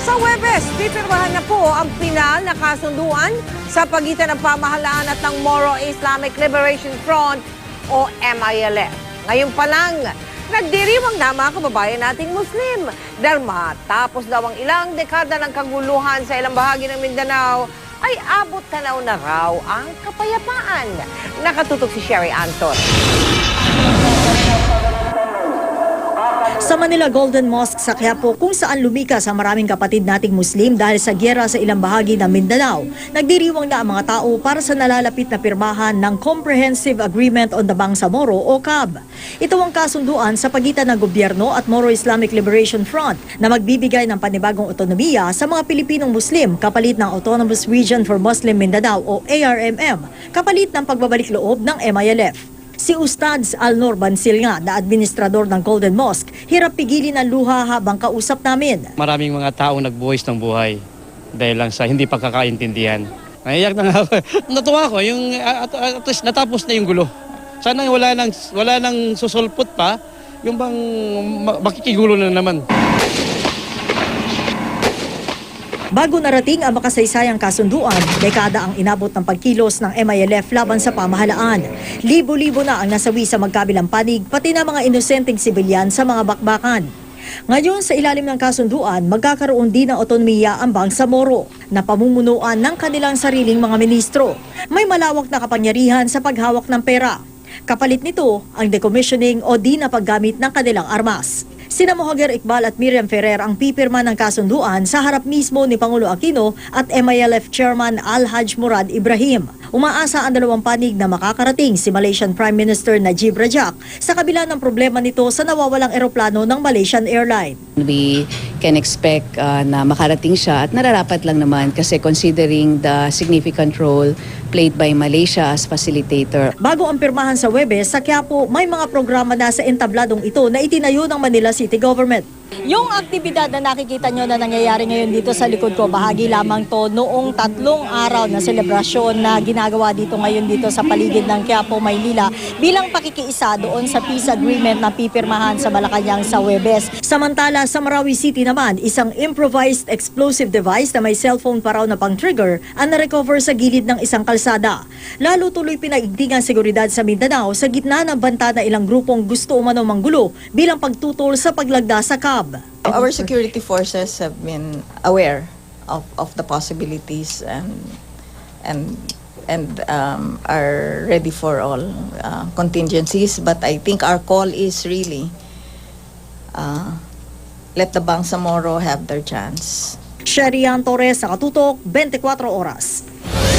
Sa Huwebes, pipirmahan na po ang pinal na kasunduan sa pagitan ng pamahalaan at ng Moro Islamic Liberation Front o MILF. Ngayon pa lang, nagdiriwang na mga kababayan nating Muslim dahil matapos daw ang ilang dekada ng kaguluhan sa ilang bahagi ng Mindanao, ay abot tanaw na raw ang kapayapaan. Nakatutok si Sherry Anton. Sa Manila Golden Mosque sa Quiapo, kung saan lumikas ang maraming kapatid nating Muslim dahil sa gyera sa ilang bahagi ng Mindanao, nagdiriwang na ang mga tao para sa nalalapit na pirmahan ng Comprehensive Agreement on the Bangsamoro o CAB. Ito ang kasunduan sa pagitan ng gobyerno at Moro Islamic Liberation Front na magbibigay ng panibagong otonomiya sa mga Pilipinong Muslim kapalit ng Autonomous Region for Muslim Mindanao o ARMM, kapalit ng pagbabalik loob ng MILF. Si Ustads Alnor Bansil nga na administrador ng Golden Mosque, hirap pigilin ang luha habang kausap namin. Maraming mga taong nagbuwis ng buhay dahil lang sa hindi pagkakaintindihan. Naiyak na nga ako. Natuwa ko, at least natapos na yung gulo. Sana wala nang susulpot pa, yung bang makikigulo na naman. Bago narating ang makasaysayang kasunduan, dekada ang inabot ng pagkilos ng MILF laban sa pamahalaan. Libo-libo na ang nasawi sa magkabilang panig, pati na mga inosenteng sibilyan sa mga bakbakan. Ngayon, sa ilalim ng kasunduan, magkakaroon din ng otonomiya ang Bangsamoro na pamumunuan ng kanilang sariling mga ministro. May malawak na kapangyarihan sa paghawak ng pera. Kapalit nito, ang decommissioning o di na paggamit ng kanilang armas. Sina Mohager Iqbal at Miriam Ferrer ang pipirma ng kasunduan sa harap mismo ni Pangulo Aquino at MILF Chairman Al-Haj Murad Ibrahim. Umaasa ang dalawang panig na makakarating si Malaysian Prime Minister Najib Razak sa kabila ng problema nito sa nawawalang eroplano ng Malaysian Airline. We can expect na makarating siya at nararapat lang naman kasi considering the significant role played by Malaysia as facilitator. Bago ang pirmahan sa Huwebes, sa Quiapo may mga programa na sa entabladong ito na itinayo ng Manila City Government. Yung aktibidad na nakikita nyo na nangyayari ngayon dito sa likod ko, bahagi lamang to noong 3 araw na selebrasyon na ginagawa dito ngayon dito sa paligid ng Quiapo, Maynila bilang pakikiisa doon sa peace agreement na pipirmahan sa Malacanang sa Huwebes. Samantala sa Marawi City naman, isang improvised explosive device na may cellphone pa raw na pang-trigger ang na-recover sa gilid ng isang kalsada. Lalo tuloy pinaigting ang seguridad sa Mindanao sa gitna ng banta na ilang grupong gusto umano manggulo bilang pagtutol sa paglagda sa CAB. Our security forces have been aware of the possibilities and are ready for all contingencies. But I think our call is really let the Bangsamoro have their chance. Sherry Ann Torres, Nakatutok, 24 Oras.